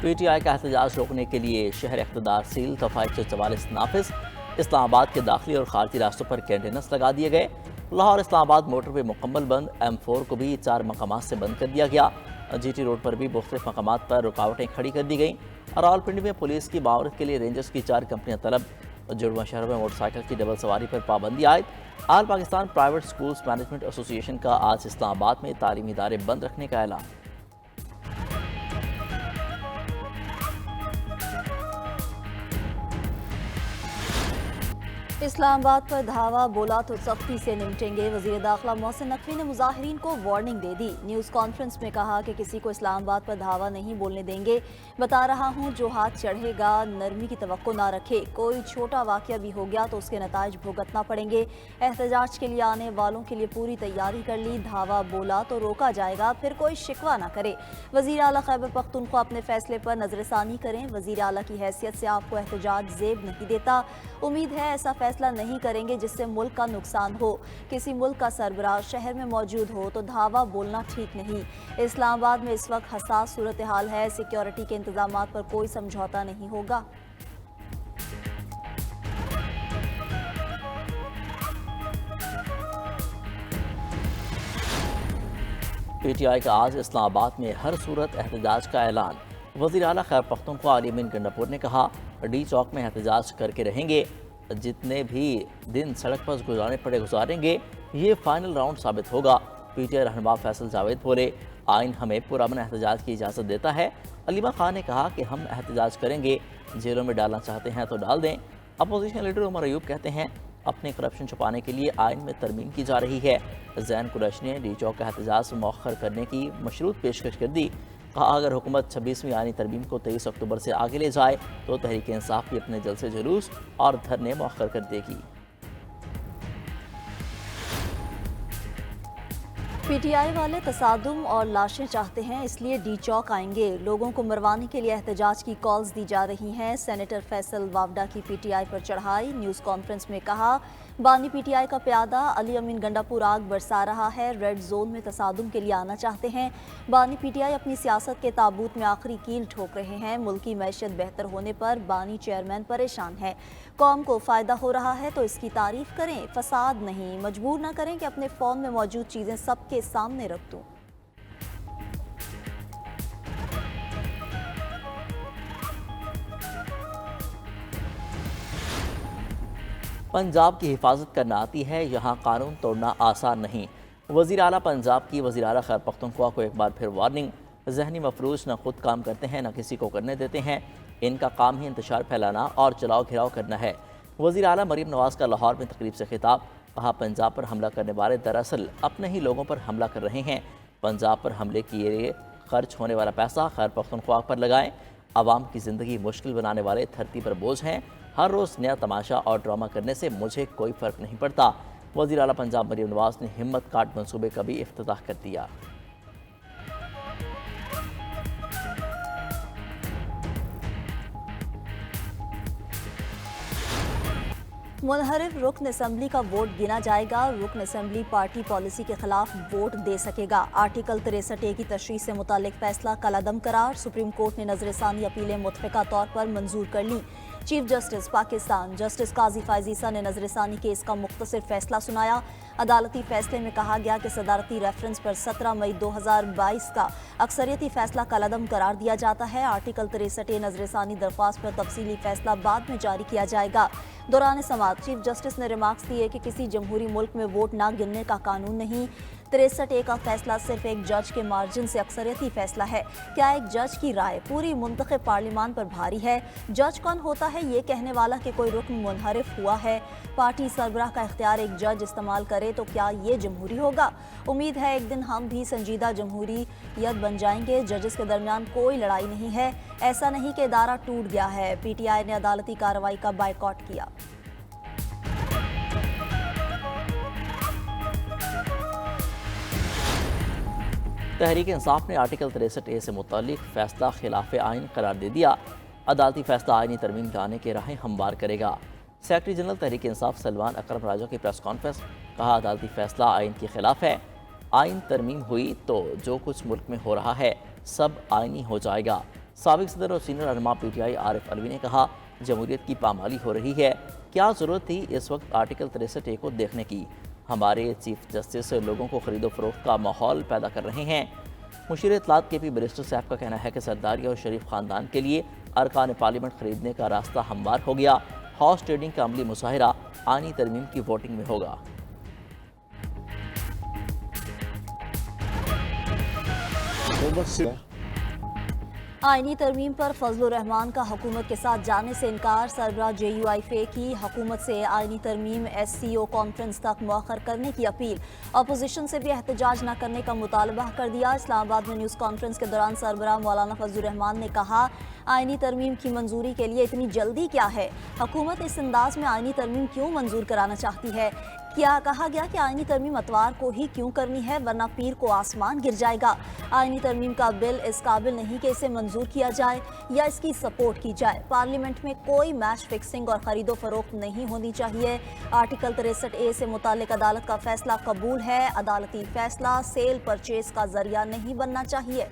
P T I کا احتجاج روکنے کے لیے شہر اقتدار سیل، دفعہ 144 نافذ۔ اسلام آباد کے داخلی اور خارجی راستوں پر کینٹینرز لگا دیے گئے۔ لاہور اسلام آباد موٹر وے مکمل بند، M4 کو بھی 4 مقامات سے بند کر دیا گیا۔ جی ٹی روڈ پر بھی مختلف مقامات پر رکاوٹیں کھڑی کر دی گئیں۔ راولپنڈی میں پولیس کی معاونت کے لیے رینجرز کی 4 کمپنیاں طلب۔ جڑواں شہروں میں موٹر سائیکل کی ڈبل سواری پر پابندی عائد۔ آل پاکستان پرائیویٹ سکولز مینجمنٹ ایسوسی ایشن کا آج اسلام آباد میں تعلیمی ادارے بند رکھنے کا اعلان۔ اسلام آباد پر دھاوا بولا تو سختی سے نمٹیں گے، وزیر داخلہ محسن نقوی نے مظاہرین کو وارننگ دے دی۔ نیوز کانفرنس میں کہا کہ کسی کو اسلام آباد پر دھاوا نہیں بولنے دیں گے، بتا رہا ہوں جو ہاتھ چڑھے گا نرمی کی توقع نہ رکھے، کوئی چھوٹا واقعہ بھی ہو گیا تو اس کے نتائج بھگتنا پڑیں گے، احتجاج کے لیے آنے والوں کے لیے پوری تیاری کر لی، دھاوا بولا تو روکا جائے گا، پھر کوئی شکوہ نہ کرے۔ وزیر اعلیٰ خیبر پختونخوا اپنے فیصلے پر نظر ثانی کریں، وزیر اعلیٰ کی حیثیت سے آپ کو احتجاج زیب نہیں دیتا، امید ہے ایسا فیصلہ نہیں کریں گے جس سے ملک کا نقصان ہو، کسی ملک کا سربراہ شہر میں موجود ہو تو دھاوا بولنا ٹھیک نہیں۔ اسلام آباد میں اس وقت حساس صورتحال ہے، سیکیورٹی کے انتظامات پر کوئی سمجھوتا نہیں ہوگا۔ پی ٹی آئی کا آج اسلام آباد میں ہر صورت احتجاج کا اعلان۔ وزیر اعلیٰ خیبر پختونخوا علی امین گنڈاپور نے کہا ڈی چوک میں احتجاج کر کے رہیں گے، جتنے بھی دن سڑک پر گزارنے پڑے گزاریں گے، یہ فائنل راؤنڈ ثابت ہوگا۔ پی ٹی آئی رہنما فیصل جاوید بولے آئین ہمیں پرامن احتجاج کی اجازت دیتا ہے۔ علیمہ خان نے کہا کہ ہم احتجاج کریں گے، جیلوں میں ڈالنا چاہتے ہیں تو ڈال دیں۔ اپوزیشن لیڈر عمر ایوب کہتے ہیں اپنے کرپشن چھپانے کے لیے آئین میں ترمیم کی جا رہی ہے۔ زین قریشی نے ڈی چوک کا احتجاج مؤخر کرنے کی مشروط پیشکش کر دی، کہا اگر حکومت 26ویں آئینی ترمیم کو 23 اکتوبر سے آگے لے جائے تو تحریک انصاف بھی اپنے جلسے جلوس اور دھرنے مؤخر کر دے گی۔ پی ٹی آئی والے تصادم اور لاشیں چاہتے ہیں، اس لیے ڈی چوک آئیں گے، لوگوں کو مروانے کے لیے احتجاج کی کالز دی جا رہی ہیں۔ سینیٹر فیصل وافڈا کی پی ٹی آئی پر چڑھائی، نیوز کانفرنس میں کہا بانی پی ٹی آئی کا پیادہ علی امین گنڈاپور آگ برسا رہا ہے، ریڈ زون میں تصادم کے لیے آنا چاہتے ہیں، بانی پی ٹی آئی اپنی سیاست کے تابوت میں آخری کیل ٹھوک رہے ہیں، ملکی معیشت بہتر ہونے پر بانی چیئرمین پریشان ہے، قوم کو فائدہ ہو رہا ہے تو اس کی تعریف کریں، فساد نہیں، مجبور نہ کریں کہ اپنے فون میں موجود چیزیں سب کے سامنے رکھ دوں۔ پنجاب کی حفاظت کرنا آتی ہے، یہاں قانون توڑنا آسان نہیں۔ وزیر اعلیٰ پنجاب کی وزیر اعلیٰ خیبر پختونخوا کو ایک بار پھر وارننگ۔ ذہنی مفلوج نہ خود کام کرتے ہیں نہ کسی کو کرنے دیتے ہیں، ان کا کام ہی انتشار پھیلانا اور چلاؤ گھیراؤ کرنا ہے۔ وزیر اعلیٰ مریم نواز کا لاہور میں تقریب سے خطاب، کہا پنجاب پر حملہ کرنے والے دراصل اپنے ہی لوگوں پر حملہ کر رہے ہیں، پنجاب پر حملے کے لیے خرچ ہونے والا پیسہ خیبر پختونخوا پر لگائیں، عوام کی زندگی مشکل بنانے والے دھرتی پر بوجھ ہیں، ہر روز نیا تماشا اور ڈرامہ کرنے سے مجھے کوئی فرق نہیں پڑتا۔ وزیر اعلیٰ پنجاب مریم نواز نے ہمت کارڈ منصوبے کا بھی افتتاح کر دیا۔ منحرف رکن اسمبلی کا ووٹ گنا جائے گا، رکن اسمبلی پارٹی پالیسی کے خلاف ووٹ دے سکے گا۔ آرٹیکل 63A کی تشریح سے متعلق فیصلہ کالعدم قرار، سپریم کورٹ نے نظر ثانی اپیلیں متفقہ طور پر منظور کر لیں۔ چیف جسٹس پاکستان جسٹس قاضی فائز عیسیٰ نے نظر ثانی کیس کا مختصر فیصلہ سنایا۔ عدالتی فیصلے میں کہا گیا کہ صدارتی ریفرنس پر 17 مئی 2022 کا اکثریتی فیصلہ کالعدم قرار دیا جاتا ہے۔ آرٹیکل 63A نظر ثانی درخواست پر تفصیلی فیصلہ بعد میں جاری کیا جائے گا۔ دوران سماعت چیف جسٹس نے ریمارکس دیے کہ کسی جمہوری ملک میں ووٹ نہ گننے کا قانون نہیں، 63A کا فیصلہ صرف ایک جج کے مارجن سے اکثریتی فیصلہ ہے۔ کیا ایک جج کی رائے پوری منتخب پارلیمان پر بھاری ہے؟ جج کون ہوتا ہے یہ کہنے والا کہ کوئی رکن منحرف ہوا ہے؟ پارٹی سربراہ کا اختیار ایک جج استعمال کرے تو کیا یہ جمہوری ہوگا؟ امید ہے ایک دن ہم بھی سنجیدہ جمہوریت بن جائیں گے، ججز کے درمیان کوئی لڑائی نہیں ہے، ایسا نہیں کہ ادارہ ٹوٹ گیا ہے۔ پی ٹی آئی نے عدالتی کارروائی کا بائیکاٹ کیا۔ تحریک انصاف نے آرٹیکل 63A سے متعلق فیصلہ خلاف آئین قرار دے دیا، عدالتی فیصلہ آئینی ترمیم لانے کے راہیں ہموار کرے گا۔ سیکرٹری جنرل تحریک انصاف سلمان اکرم راجہ کی پریس کانفرنس، کہا عدالتی فیصلہ آئین کے خلاف ہے، آئین ترمیم ہوئی تو جو کچھ ملک میں ہو رہا ہے سب آئینی ہو جائے گا، سابق صدر اور سینئر رہنما P T I Arif Alvi نے کہا جمہوریت کی پامالی ہو رہی ہے، کیا ضرورت تھی اس وقت آرٹیکل 63A کو دیکھنے کی؟ ہمارے چیف جسٹس لوگوں کو خرید و فروخت کا ماحول پیدا کر رہے ہیں۔ مشیر اطلاعات کے پی بیرسٹر صاحب کا کہنا ہے کہ سرداری اور شریف خاندان کے لیے ارکان پارلیمنٹ خریدنے کا راستہ ہموار ہو گیا، ہاؤس ٹریڈنگ کا عملی مظاہرہ آئینی ترمیم کی ووٹنگ میں ہوگا۔ آئینی ترمیم پر فضل الرحمان کا حکومت کے ساتھ جانے سے انکار، سربراہ جے یو آئی فے کی حکومت سے آئینی ترمیم ایس سی او کانفرنس تک مؤخر کرنے کی اپیل، اپوزیشن سے بھی احتجاج نہ کرنے کا مطالبہ کر دیا۔ اسلام آباد میں نیوز کانفرنس کے دوران سربراہ مولانا فضل الرحمان نے کہا آئینی ترمیم کی منظوری کے لیے اتنی جلدی کیا ہے؟ حکومت اس انداز میں آئینی ترمیم کیوں منظور کرانا چاہتی ہے؟ کیا کہا گیا کہ آئینی ترمیم اتوار کو ہی کیوں کرنی ہے ورنہ پیر کو آسمان گر جائے گا؟ آئینی ترمیم کا بل اس قابل نہیں کہ اسے منظور کیا جائے یا اس کی سپورٹ کی جائے۔ پارلیمنٹ میں کوئی میچ فکسنگ اور خرید و فروخت نہیں ہونی چاہیے۔ آرٹیکل 63A سے متعلق عدالت کا فیصلہ قبول ہے، عدالتی فیصلہ سیل پرچیز کا ذریعہ نہیں بننا چاہیے۔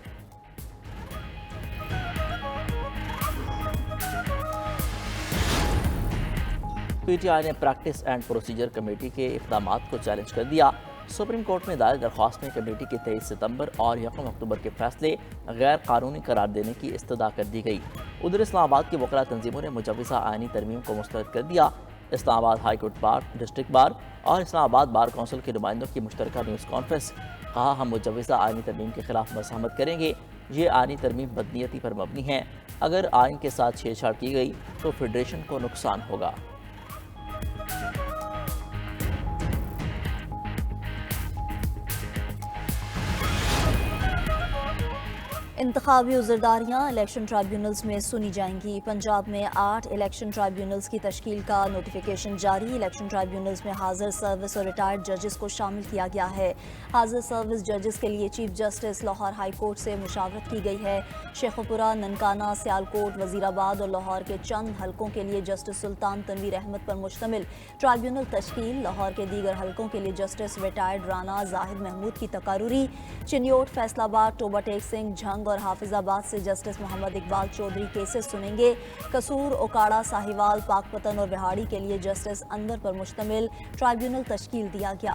پی ٹی آئی نے پریکٹس اینڈ پروسیجر کمیٹی کے اقدامات کو چیلنج کر دیا۔ سپریم کورٹ میں دائر درخواست میں کمیٹی کے 23 ستمبر اور 1 اکتوبر کے فیصلے غیر قانونی قرار دینے کی استدعا کر دی گئی۔ ادھر اسلام آباد کی وکلاء تنظیموں نے مجوزہ آئینی ترمیم کو مسترد کر دیا۔ اسلام آباد high court bar, district bar اور اسلام آباد بار کونسل کے نمائندوں کی مشترکہ نیوز کانفرنس، کہا ہم مجوزہ آئینی ترمیم کے خلاف مزاحمت کریں گے۔ یہ آئینی ترمیم بدنیتی پر مبنی ہے، اگر آئین کے ساتھ چھیڑ چھاڑ کی گئی تو فیڈریشن کو نقصان ہوگا۔ انتخابی عذرداریاں الیکشن ٹرائیبیونلز میں سنی جائیں گی۔ پنجاب میں 8 الیکشن ٹرائیبیونلز کی تشکیل کا نوٹیفیکیشن جاری۔ الیکشن ٹرائیبیونلز میں حاضر سروس اور ریٹائرڈ ججز کو شامل کیا گیا ہے۔ حاضر سروس ججز کے لیے chief justice Lahore high court سے مشاورت کی گئی ہے۔ شیخوپورہ، ننکانہ، سیالکوٹ، وزیر آباد اور لاہور کے چند حلقوں کے لیے جسٹس سلطان تنویر احمد پر مشتمل ٹرائیبیونل تشکیل۔ لاہور کے دیگر حلقوں کے لیے جسٹس ریٹائرڈ رانا زاہد محمود کی تقرری۔ چنیوٹ، فیصل آباد، ٹوبہ ٹیک سنگھ، جھنگ اور حافظ آباد سے جسٹس محمد اقبال چودھری کیسز سنیں گے۔ قصور، اوکاڑہ، ساہیوال، پاک پتن اور وہاڑی کے لیے جسٹس انور پر مشتمل ٹرائیبیونل تشکیل دیا گیا۔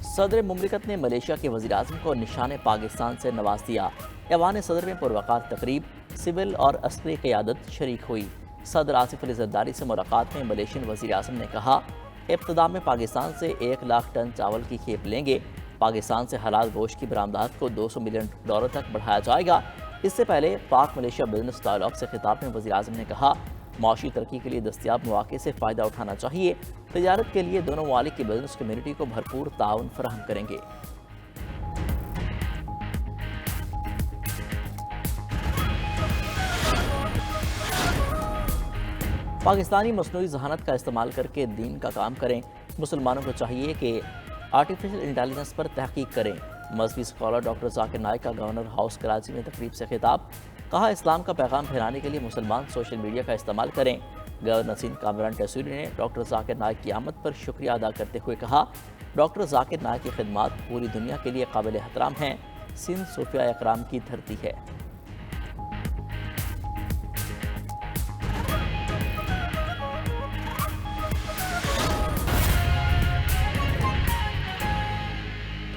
صدر مملکت نے ملیشیا کے وزیر اعظم کو نشان پاکستان سے نواز دیا۔ ایوان صدر میں پروقار تقریب، سول اور عسکری قیادت شریک ہوئی۔ صدر آصف علی زرداری سے ملاقات میں ملیشین وزیر اعظم نے کہا ابتدا میں پاکستان سے 1 لاکھ ٹن چاول کی کھیپ لیں گے۔ پاکستان سے حلال گوشت کی برآمدات کو $200 ملین تک بڑھایا جائے گا۔ اس سے پہلے پاک ملیشیا بزنس ڈائیلاگ سے خطاب میں وزیر اعظم نے کہا معاشی ترقی کے لیے دستیاب مواقع سے فائدہ اٹھانا چاہیے۔ تجارت کے لیے دونوں ممالک کی بزنس کمیونٹی کو بھرپور تعاون فراہم کریں گے۔ پاکستانی مصنوعی ذہانت کا استعمال کر کے دین کا کام کریں۔ مسلمانوں کو چاہیے کہ آرٹیفیشل انٹیلیجنس پر تحقیق کریں۔ مذہبی اسکالر ڈاکٹر ذاکر نائک کا گورنر ہاؤس کراچی میں تقریب سے خطاب، کہا اسلام کا پیغام پھیلانے کے لیے مسلمان سوشل میڈیا کا استعمال کریں۔ گورنر نسیم کامران ٹیسوری نے ڈاکٹر ذاکر نائک کی آمد پر شکریہ ادا کرتے ہوئے کہا ڈاکٹر ذاکر نائک کی خدمات پوری دنیا کے لیے قابل احترام ہیں۔ سندھ صوفیاء اکرام کی دھرتی ہے۔